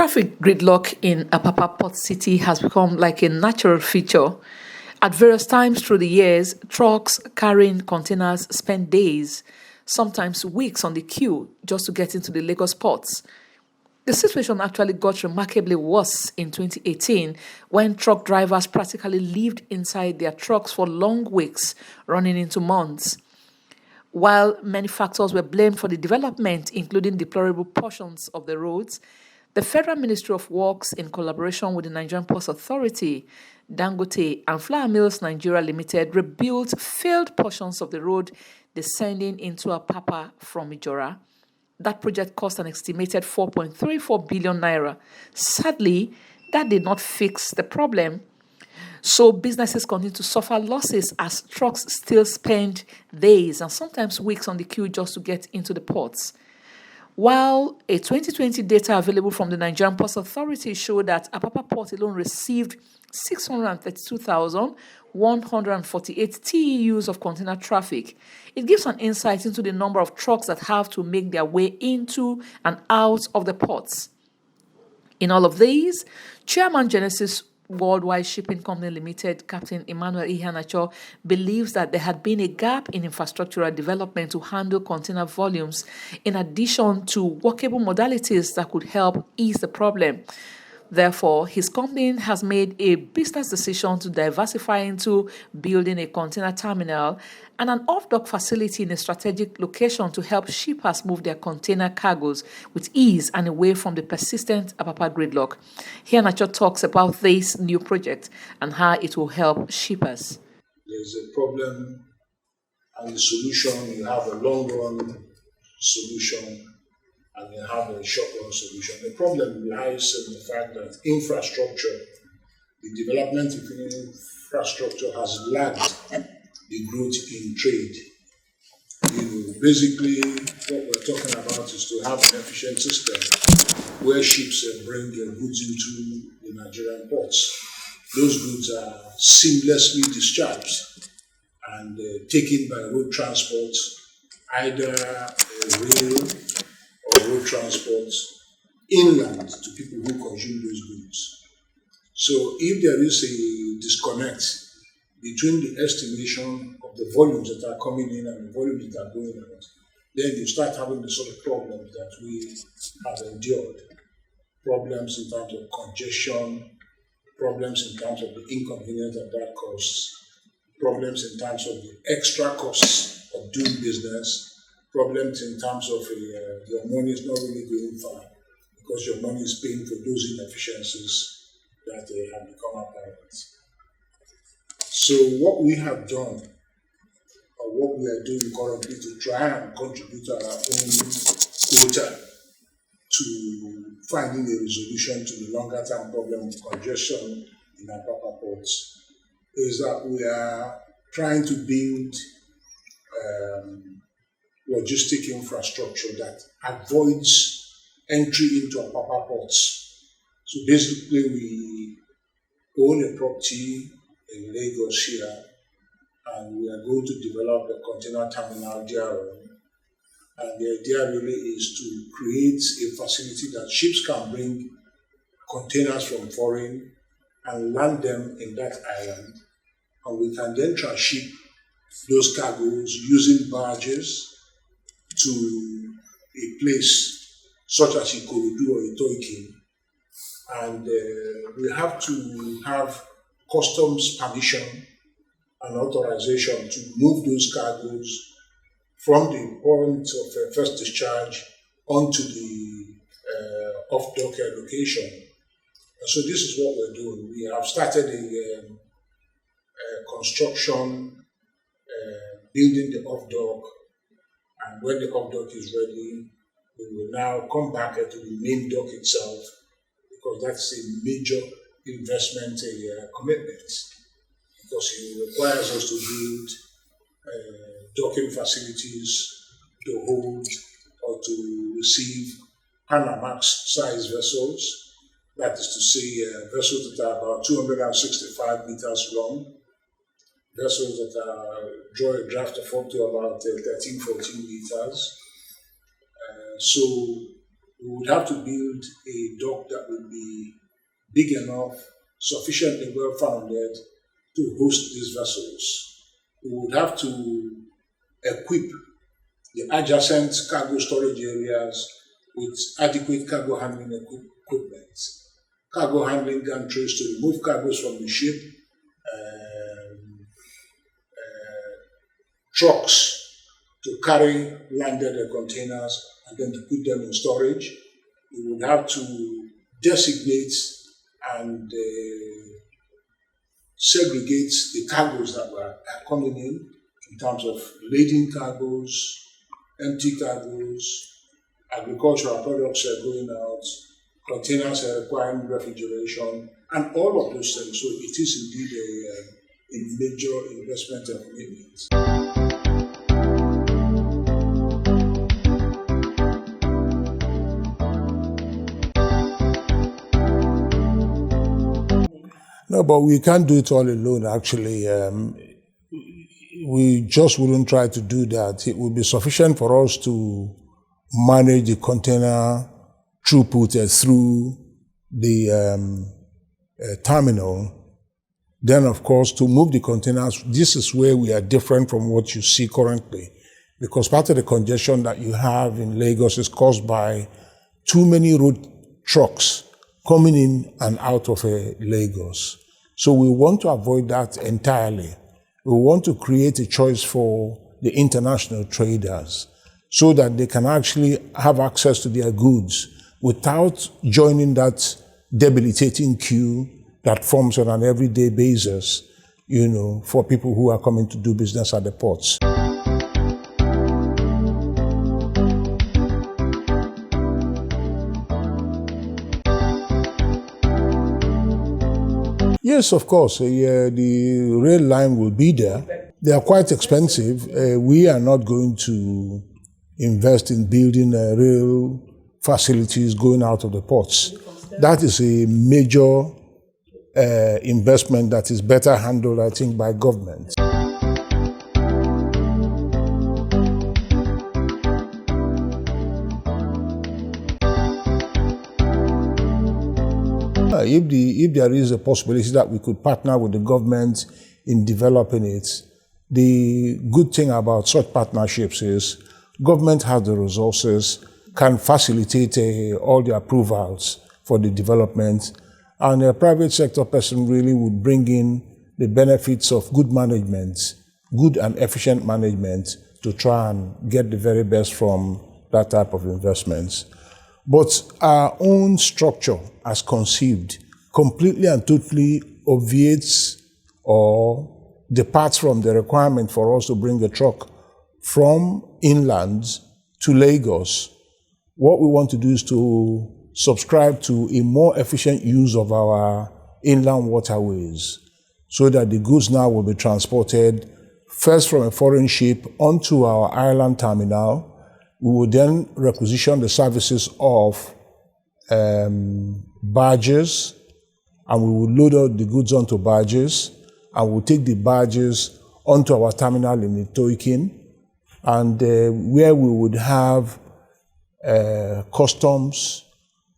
Traffic gridlock in Apapa Port City has become like a natural feature. At various times through the years, trucks carrying containers spend days, sometimes weeks on the queue just to get into the Lagos ports. The situation actually got remarkably worse in 2018 when truck drivers practically lived inside their trucks for long weeks, running into months. While many factors were blamed for the development, including deplorable portions of the roads, the Federal Ministry of Works, in collaboration with the Nigerian Ports Authority, Dangote, and Flour Mills Nigeria Limited, rebuilt failed portions of the road descending into Apapa from Ijora. That project cost an estimated 4.34 billion naira. Sadly, that did not fix the problem. So businesses continue to suffer losses as trucks still spend days and sometimes weeks on the queue just to get into the ports. While a 2020 data available from the Nigerian Ports Authority showed that Apapa Port alone received 632,148 TEUs of container traffic, it gives an insight into the number of trucks that have to make their way into and out of the ports. In all of these, Chairman Genesis Worldwide Shipping Company Limited, Captain Emmanuel Iheanacho, believes that there had been a gap in infrastructural development to handle container volumes, in addition to workable modalities that could help ease the problem. Therefore, his company has made a business decision to diversify into building a container terminal and an off-dock facility in a strategic location to help shippers move their container cargoes with ease and away from the persistent Apapa gridlock. Iheanacho talks about this new project and how it will help shippers. There's a problem and the solution. You have a long-run solution and you have a short-run solution. The problem lies in the fact that infrastructure, the development of infrastructure has lagged the growth in trade. Basically, what we're talking about is to have an efficient system where ships bring their goods into the Nigerian ports. Those goods are seamlessly discharged and taken by road transport, either rail or road transport inland to people who consume those goods. So if there is a disconnect between the estimation of the volumes that are coming in and the volumes that are going out, then you start having the sort of problems that we have endured. Problems in terms of congestion, problems in terms of the inconvenience that costs, problems in terms of the extra costs of doing business, problems in terms of your money is not really going far because your money is paying for those inefficiencies that have become apparent. So what we have done, or what we are doing currently to try and contribute to our own quota to finding a resolution to the longer term problem of congestion in our Apapa ports, is that we are trying to build logistic infrastructure that avoids entry into Apapa ports. So basically, we own a property in Lagos here, and we are going to develop a container terminal there. And the idea really is to create a facility that ships can bring containers from foreign and land them in that island, and we can then transship those cargoes using barges to a place such as Ikorodu or Itoike, and we have to have customs permission and authorization to move those cargoes from the point of first discharge onto the off-dock location. And so this is what we're doing. We have started a construction, building the off-dock, and when the off-dock is ready, we will now come back to the main dock itself, because that's a major investment commitment, because it requires us to build docking facilities to hold or to receive Panamax size vessels, that is to say vessels that are about 265 meters long, vessels that draw a draft of up to about 13-14 meters. So We would have to build a dock that would be big enough, sufficiently well-founded to host these vessels. We would have to equip the adjacent cargo storage areas with adequate cargo handling equipment, cargo handling gantries to remove cargoes from the ship, trucks to carry landed containers and then to put them in storage. We would have to designate and segregate the cargoes that were coming in terms of laden cargoes, empty cargoes, agricultural products are going out, containers are requiring refrigeration, and all of those things. So it is indeed a major investment and commitment. No, but we can't do it all alone, actually. We just wouldn't try to do that. It would be sufficient for us to manage the container throughput through the terminal. Then, of course, to move the containers, this is where we are different from what you see currently, because part of the congestion that you have in Lagos is caused by too many road trucks coming in and out of Lagos. So we want to avoid that entirely. We want to create a choice for the international traders so that they can actually have access to their goods without joining that debilitating queue that forms on an everyday basis, for people who are coming to do business at the ports. Yes, of course, the rail line will be there. They are quite expensive. We are not going to invest in building rail facilities going out of the ports. That is a major investment that is better handled, I think, by government. If there is a possibility that we could partner with the government in developing it, the good thing about such partnerships is government has the resources, can facilitate all the approvals for the development, and a private sector person really would bring in the benefits of good management, good and efficient management to try and get the very best from that type of investments. But our own structure as conceived completely and totally obviates or departs from the requirement for us to bring a truck from inland to Lagos. What we want to do is to subscribe to a more efficient use of our inland waterways so that the goods now will be transported first from a foreign ship onto our island terminal. We will then requisition the services of barges, and we will load out the goods onto barges, and we'll take the barges onto our terminal in Itoikin, and where we would have customs,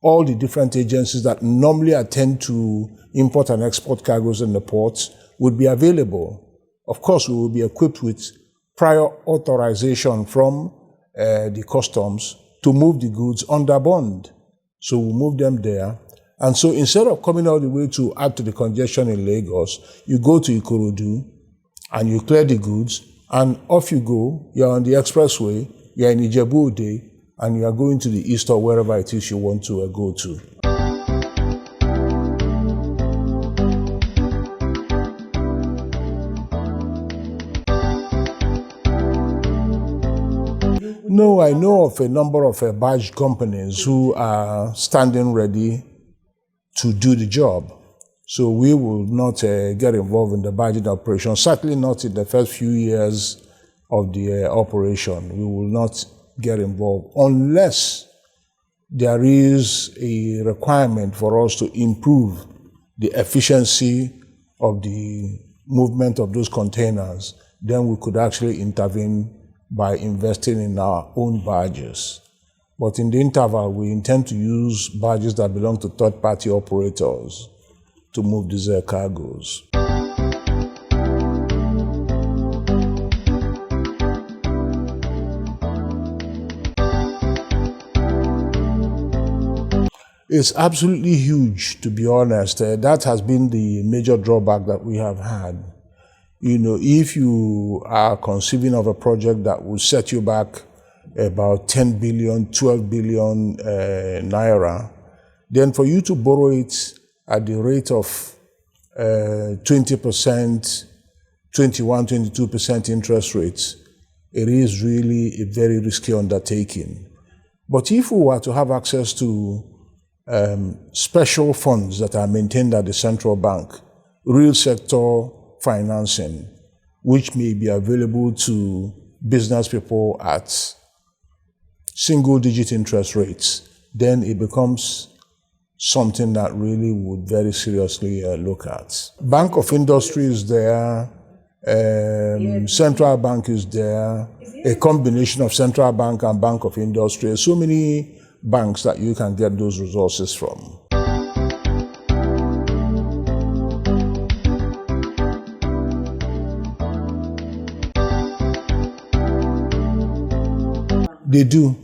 all the different agencies that normally attend to import and export cargoes in the ports would be available. Of course, we will be equipped with prior authorization from the customs to move the goods under bond. So we'll move them there. And so instead of coming all the way to add to the congestion in Lagos, you go to Ikorodu and you clear the goods and off you go. You're on the expressway, you're in Ijebu-Ode, and you are going to the east or wherever it is you want to go to. No, I know of a number of barge companies who are standing ready to do the job. So we will not get involved in the barging operation, certainly not in the first few years of the operation. We will not get involved unless there is a requirement for us to improve the efficiency of the movement of those containers. Then we could actually intervene by investing in our own barges. But in the interval, we intend to use barges that belong to third-party operators to move these cargoes. It's absolutely huge, to be honest. That has been the major drawback that we have had. If you are conceiving of a project that will set you back about 10 billion, 12 billion naira, then for you to borrow it at the rate of 20%, 21, 22% interest rates, it is really a very risky undertaking. But if we were to have access to special funds that are maintained at the central bank, real sector financing, which may be available to business people at single-digit interest rates, then it becomes something that really would very seriously look at. Bank of Industry is there, Central Bank is there, a combination of Central Bank and Bank of Industry. So many banks that you can get those resources from. They do.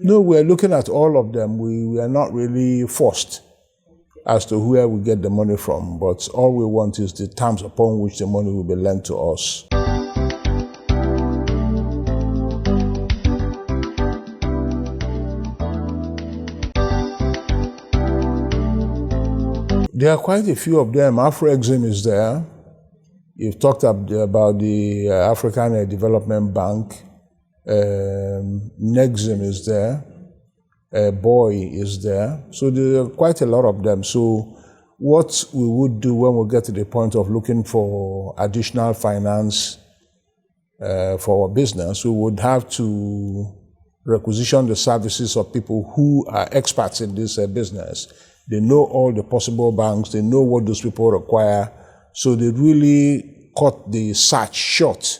No, we're looking at all of them. We are not really forced as to where we get the money from, but all we want is the terms upon which the money will be lent to us. There are quite a few of them. Afro-Exim is there. You've talked about the African Development Bank. Nexim is there. Boy is there. So there are quite a lot of them. So what we would do when we get to the point of looking for additional finance for our business, we would have to requisition the services of people who are experts in this business. They know all the possible banks. They know what those people require. So they really cut the search short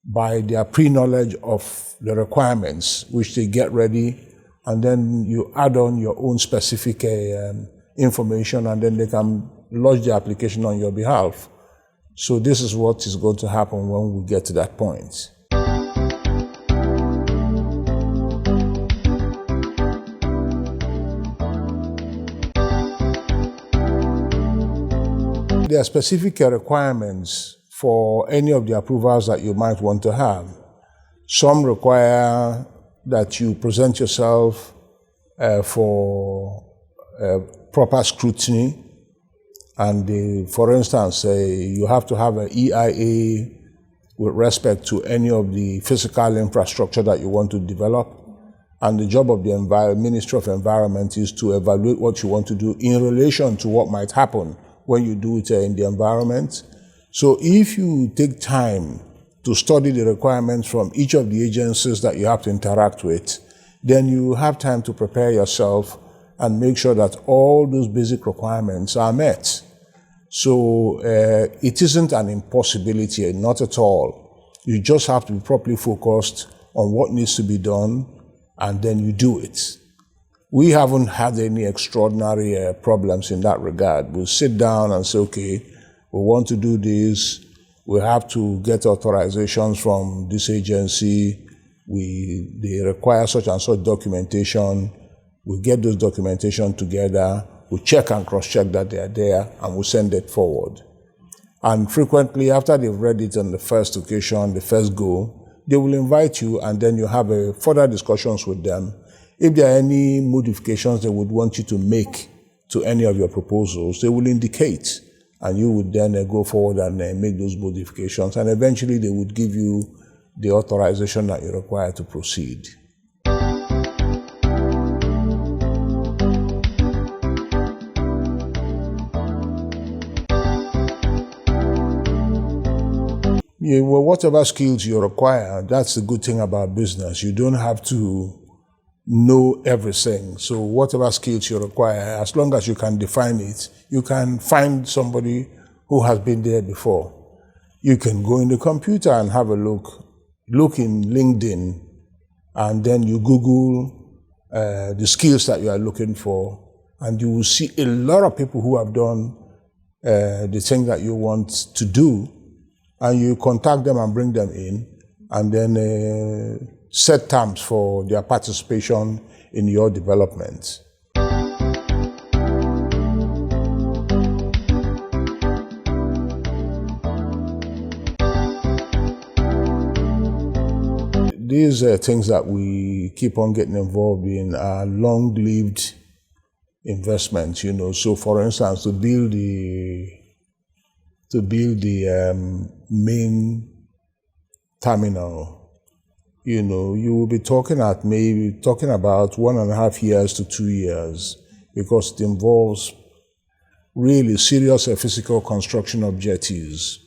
by their pre-knowledge of the requirements, which they get ready, and then you add on your own specific information, and then they can lodge the application on your behalf. So this is what is going to happen when we get to that point. There are specific requirements for any of the approvals that you might want to have. Some require that you present yourself for proper scrutiny. And for instance, you have to have an EIA with respect to any of the physical infrastructure that you want to develop. And the job of the Ministry of Environment is to evaluate what you want to do in relation to what might happen when you do it in the environment. So if you take time to study the requirements from each of the agencies that you have to interact with, then you have time to prepare yourself and make sure that all those basic requirements are met. So it isn't an impossibility, not at all. You just have to be properly focused on what needs to be done, and then you do it. We haven't had any extraordinary problems in that regard. We'll sit down and say, okay, we want to do this. We have to get authorizations from this agency. They require such and such documentation. We get those documentation together. We check and cross-check that they are there, and we send it forward. And frequently, after they've read it on the first occasion, the first go, they will invite you, and then you have further discussions with them. If there are any modifications they would want you to make to any of your proposals, they will indicate, and you would then go forward and make those modifications, and eventually they would give you the authorization that you require to proceed. Yeah, well, whatever skills you require, that's the good thing about business. You don't have to know everything. So whatever skills you require, as long as you can define it, you can find somebody who has been there before. You can go in the computer and have a look in LinkedIn, and then you Google the skills that you are looking for, and you will see a lot of people who have done the thing that you want to do, and you contact them and bring them in, and then set terms for their participation in your development. These things that we keep on getting involved in are long-lived investments, So, for instance, to build the main terminal, you will be talking about 1.5 years to 2 years, because it involves really serious physical construction objectives,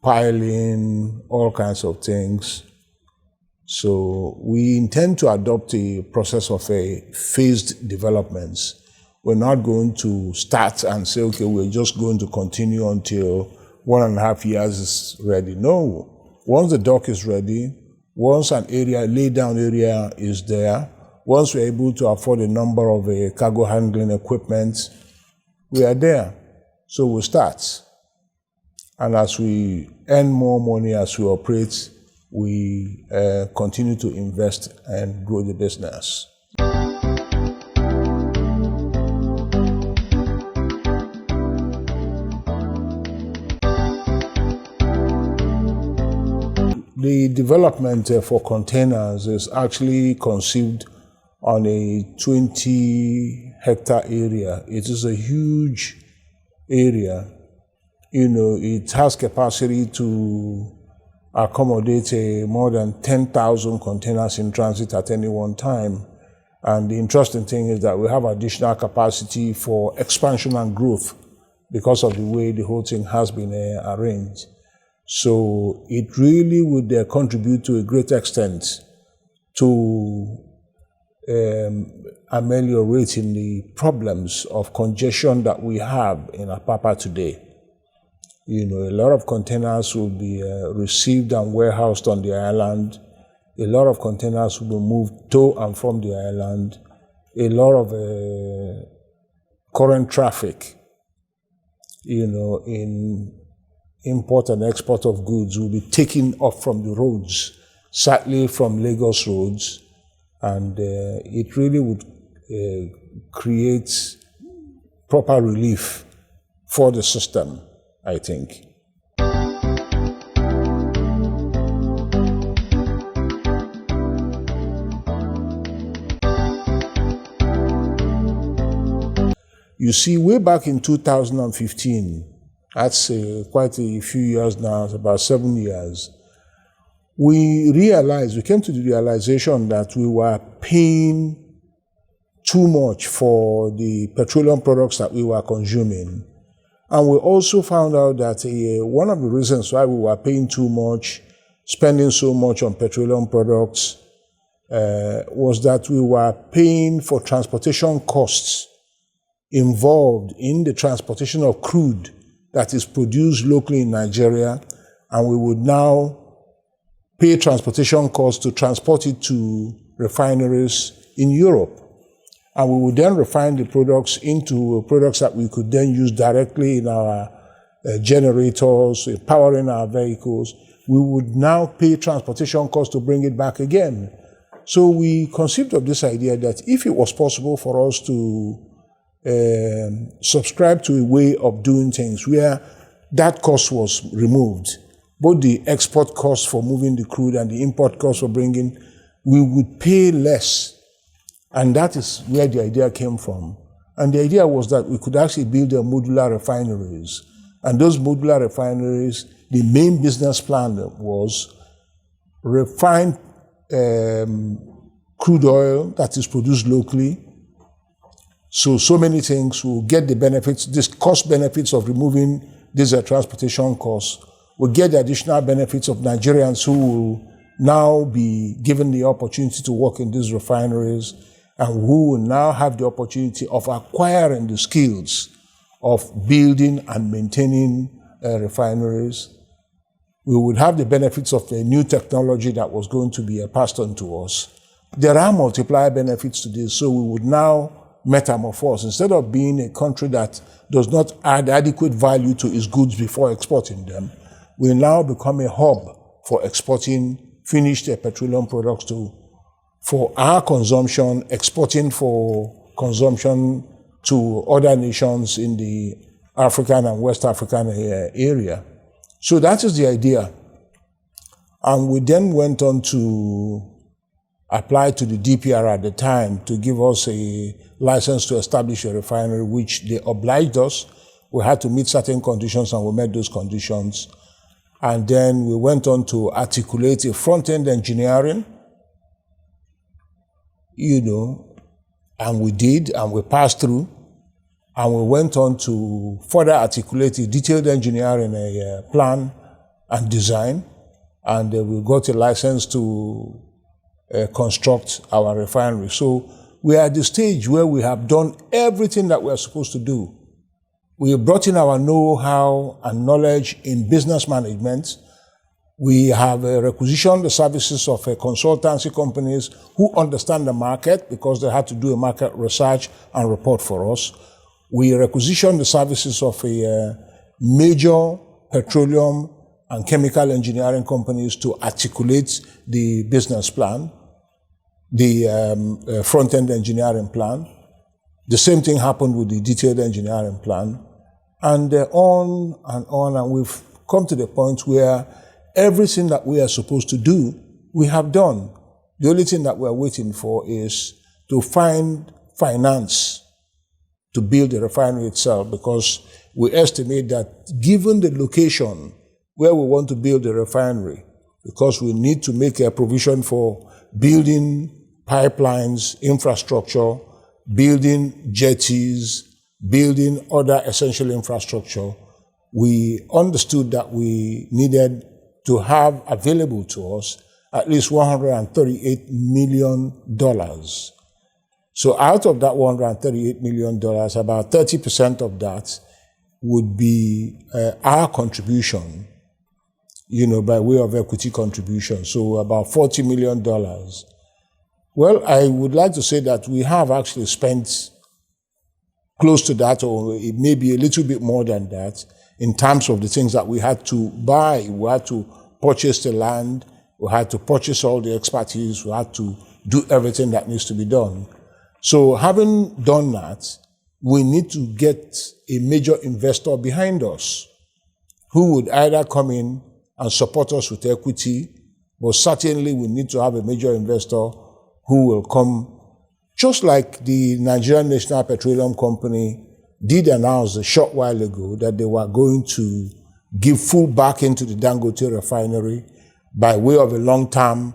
piling, all kinds of things. So we intend to adopt a process of a phased developments. We're not going to start and say, okay, we're just going to continue until 1.5 years is ready. No. Once the dock is ready, once an area, laid down area is there, once we're able to afford a number of cargo handling equipment, we are there. So we start. And as we earn more money, as we operate, we continue to invest and grow the business. The development for containers is actually conceived on a 20-hectare area. It is a huge area. It has capacity to accommodate more than 10,000 containers in transit at any one time. And the interesting thing is that we have additional capacity for expansion and growth because of the way the whole thing has been arranged. So it really would contribute to a great extent to ameliorating the problems of congestion that we have in Apapa today. A lot of containers will be received and warehoused on the island. A lot of containers will be moved to and from the island. A lot of current traffic, in import and export of goods will be taken off from the roads, sadly from Lagos roads, and it really would create proper relief for the system, I think. You see, way back in 2015, that's quite a few years now, it's about 7 years, we came to the realization that we were paying too much for the petroleum products that we were consuming. And we also found out that one of the reasons why we were paying too much, spending so much on petroleum products, was that we were paying for transportation costs involved in the transportation of crude that is produced locally in Nigeria, and we would now pay transportation costs to transport it to refineries in Europe. And we would then refine the products into products that we could then use directly in our generators, powering our vehicles. We would now pay transportation costs to bring it back again. So we conceived of this idea that if it was possible for us to subscribe to a way of doing things where that cost was removed, both the export cost for moving the crude and the import cost for bringing, we would pay less. And that is where the idea came from. And the idea was that we could actually build modular refineries. And those modular refineries, the main business plan was refine crude oil that is produced locally. So many things will get the benefits, this cost benefits of removing these transportation costs. We'll get the additional benefits of Nigerians who will now be given the opportunity to work in these refineries, and who will now have the opportunity of acquiring the skills of building and maintaining refineries. We would have the benefits of a new technology that was going to be passed on to us. There are multiplier benefits to this, so we would now metamorphose. Instead of being a country that does not add adequate value to its goods before exporting them, we now become a hub for exporting finished petroleum products for our consumption, exporting for consumption to other nations in the African and West African area. So that is the idea. And we then went on to apply to the DPR at the time to give us a license to establish a refinery, which they obliged us. We had to meet certain conditions, and we met those conditions. And then we went on to articulate a front-end engineering, and we did, and we passed through. And we went on to further articulate a detailed engineering plan and design. And we got a license to construct our refinery. So we are at the stage where we have done everything that we are supposed to do. We brought in our know-how and knowledge in business management. We have requisitioned the services of consultancy companies who understand the market because they had to do a market research and report for us. We requisitioned the services of major petroleum and chemical engineering companies to articulate the business plan, the front-end engineering plan. The same thing happened with the detailed engineering plan, and on, and we've come to the point where everything that we are supposed to do, we have done. The only thing that we're waiting for is to find finance to build the refinery itself, because we estimate that given the location where we want to build the refinery, because we need to make a provision for building pipelines, infrastructure, building jetties, building other essential infrastructure, we understood that we needed to have available to us at least $138 million. So out of that $138 million, about 30% of that would be our contribution, by way of equity contribution. So about $40 million. Well, I would like to say that we have actually spent close to that, or it may be a little bit more than that, in terms of the things that we had to buy. We had to purchase the land, we had to purchase all the expertise, we had to do everything that needs to be done. So having done that, we need to get a major investor behind us who would either come in and support us with equity, but certainly we need to have a major investor who will come, just like the Nigerian National Petroleum Company did announce a short while ago that they were going to give full backing to the Dangote refinery by way of a long-term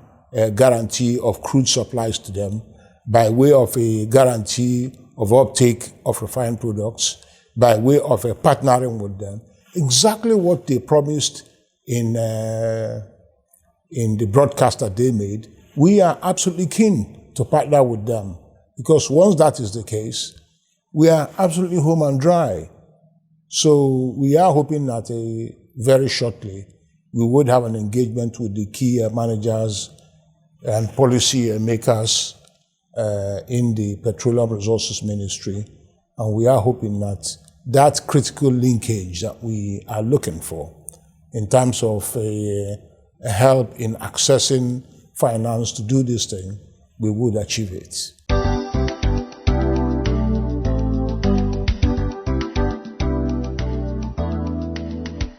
guarantee of crude supplies to them, by way of a guarantee of uptake of refined products, by way of a partnering with them. Exactly what they promised in the broadcast that they made. We are absolutely keen to partner with them, because once that is the case, we are absolutely home and dry. So we are hoping that very shortly we would have an engagement with the key managers and policy makers in the Petroleum Resources Ministry, and we are hoping that that critical linkage that we are looking for in terms of help in accessing finance to do this thing, we would achieve it.